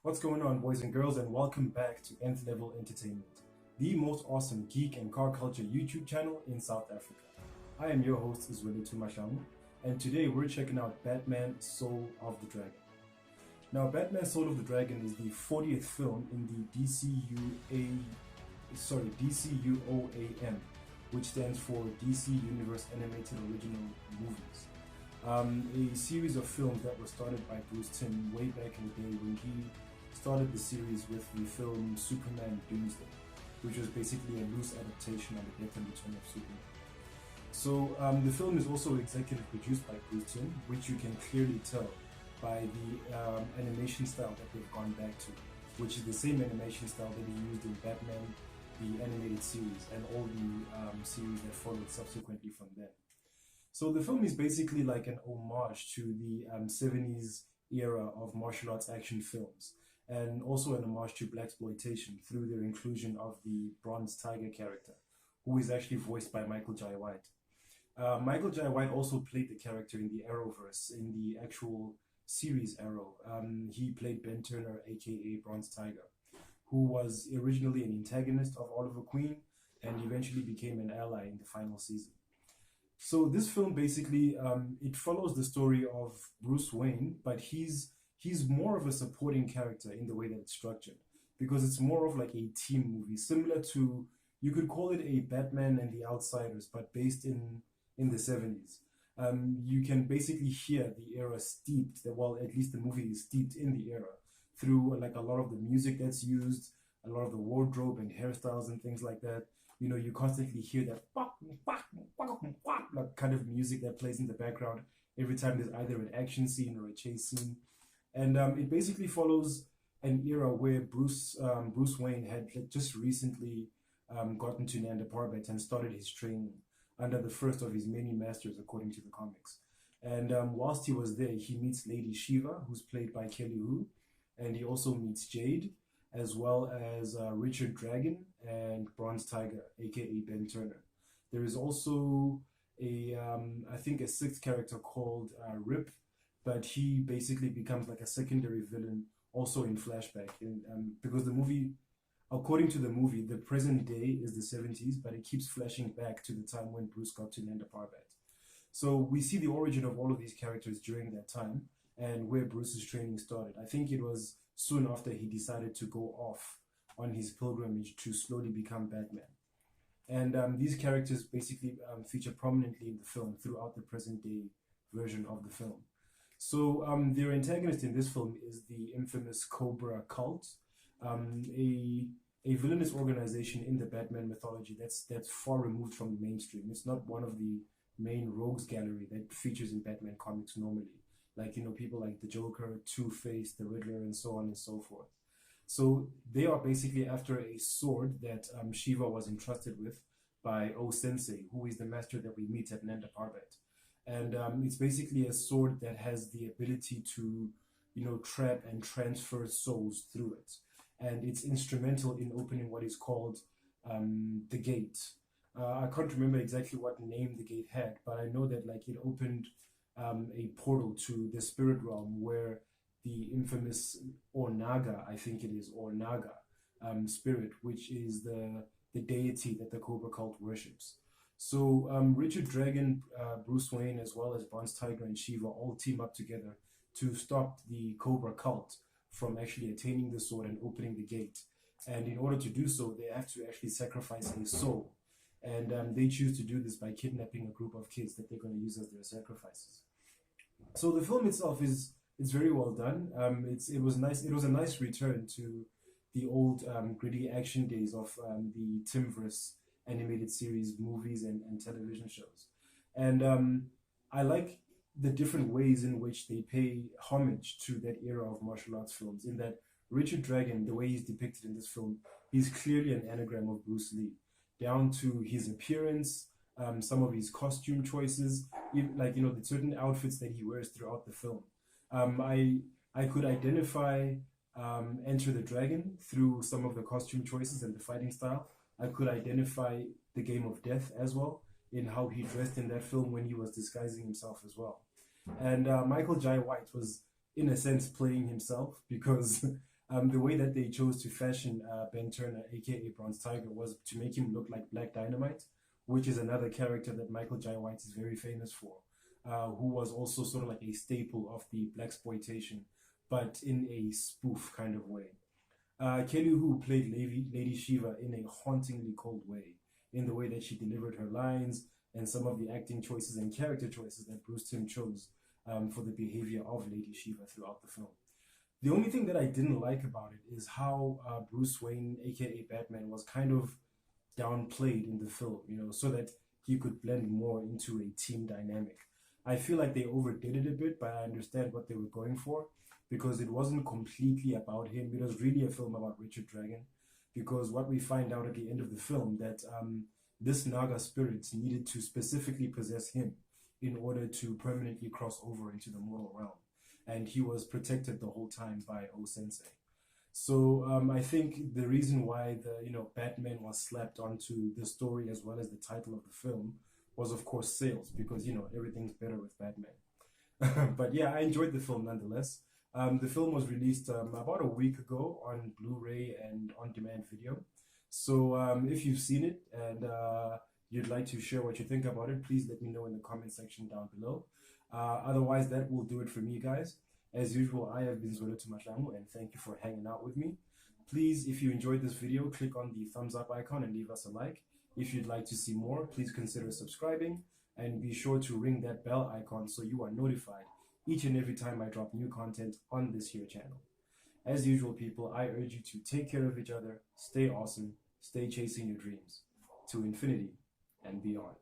What's going on, boys and girls, and welcome back to Nth-Level Entertainment, the most awesome geek and car culture YouTube channel in South Africa. I am your host, Zweli Tumashamu, and today we're checking out Batman Soul of the Dragon. Now, Batman Soul of the Dragon is the 40th film in the DCUOAM, which stands for DC Universe Animated Original Movies. A series of films that were started by Bruce Timm way back in the day when he started the series with the film Superman Doomsday, which was basically a loose adaptation of the death and return of Superman. So the film is also executive produced by Bruce Timm, which you can clearly tell by the animation style that they've gone back to, which is the same animation style that he used in Batman, the animated series, and all the series that followed subsequently from then. So the film is basically like an homage to the 70s era of martial arts action films, and also an homage to blaxploitation through their inclusion of the Bronze Tiger character, who is actually voiced by Michael Jai White. Michael Jai White also played the character in the Arrowverse, in the actual series Arrow. He played Ben Turner, aka Bronze Tiger, who was originally an antagonist of Oliver Queen and eventually became an ally in the final season. So this film basically, it follows the story of Bruce Wayne, but he's more of a supporting character in the way that it's structured, because it's more of like a team movie, similar to, you could call it a Batman and the Outsiders, but based in the 70s. You can basically hear the era steeped, well, at least the movie is steeped in the era, through like a lot of the music that's used, a lot of the wardrobe and hairstyles and things like that. You know, you constantly hear that like kind of music that plays in the background every time there's either an action scene or a chase scene. And it basically follows an era where Bruce Wayne had just recently gotten to Nanda Parbat and started his training under the first of his many masters, according to the comics. And whilst he was there, he meets Lady Shiva, who's played by Kelly Hu, and he also meets Jade, as well as Richard Dragon and Bronze Tiger, aka Ben Turner. There is also I think a sixth character called Rip, but he basically becomes like a secondary villain also in flashback. Because the movie, according to the movie, the present day is the 70s, but it keeps flashing back to the time when Bruce got to Nanda Parbat. So we see the origin of all of these characters during that time and where Bruce's training started. I think it was soon after he decided to go off on his pilgrimage to slowly become Batman. And these characters basically feature prominently in the film throughout the present day version of the film. So their antagonist in this film is the infamous Cobra cult, a villainous organization in the Batman mythology that's far removed from the mainstream. It's not one of the main rogues gallery that features in Batman comics normally. Like, you know, people like the Joker, Two-Face, the Riddler, and so on and so forth. So they are basically after a sword that Shiva was entrusted with by O-Sensei, who is the master that we meet at Nanda Parbat. And it's basically a sword that has the ability to, you know, trap and transfer souls through it. And it's instrumental in opening what is called the gate. I can't remember exactly what name the gate had, but I know that like it opened a portal to the spirit realm where the infamous Naga, I think it is, Naga spirit, which is the deity that the Cobra cult worships. So Richard Dragon, Bruce Wayne, as well as Bronze Tiger and Shiva all team up together to stop the Cobra cult from actually attaining the sword and opening the gate. And in order to do so, they have to actually sacrifice a soul. And they choose to do this by kidnapping a group of kids that they're going to use as their sacrifices. So the film itself is very well done. It was nice. It was a nice return to the old gritty action days of the Timmverse animated series, movies, and television shows. And I like the different ways in which they pay homage to that era of martial arts films, in that Richard Dragon, the way he's depicted in this film, he's clearly an anagram of Bruce Lee, down to his appearance, some of his costume choices, like, you know, the certain outfits that he wears throughout the film. I could identify Enter the Dragon through some of the costume choices and the fighting style. I could identify the Game of Death as well, in how he dressed in that film when he was disguising himself as well. And Michael Jai White was, in a sense, playing himself, because The way that they chose to fashion Ben Turner, aka Bronze Tiger, was to make him look like Black Dynamite, which is another character that Michael Jai White is very famous for, who was also sort of like a staple of the blaxploitation, but in a spoof kind of way. Kelly Hu played Lady Shiva in a hauntingly cold way, in the way that she delivered her lines and some of the acting choices and character choices that Bruce Timm chose for the behavior of Lady Shiva throughout the film. The only thing that I didn't like about it is how Bruce Wayne, aka Batman, was kind of downplayed in the film, so that he could blend more into a team dynamic. I feel like they overdid it a bit, but I understand what they were going for because it wasn't completely about him. It was really a film about Richard Dragon, because what we find out at the end of the film that this Naga spirit needed to specifically possess him in order to permanently cross over into the mortal realm, and he was protected the whole time by O Sensei. So I think the reason why the Batman was slapped onto the story as well as the title of the film was of course sales, because everything's better with Batman. But yeah, I enjoyed the film nonetheless. The film was released about a week ago on Blu-ray and on-demand video. So if you've seen it and you'd like to share what you think about it, please let me know in the comment section down below. Otherwise, that will do it for me, guys. As usual, I have been Zwelethwa Mahlangu, and thank you for hanging out with me. Please, if you enjoyed this video, click on the thumbs up icon and leave us a like. If you'd like to see more, please consider subscribing and be sure to ring that bell icon so you are notified each and every time I drop new content on this here channel. As usual, people, I urge you to take care of each other, stay awesome, stay chasing your dreams to infinity and beyond.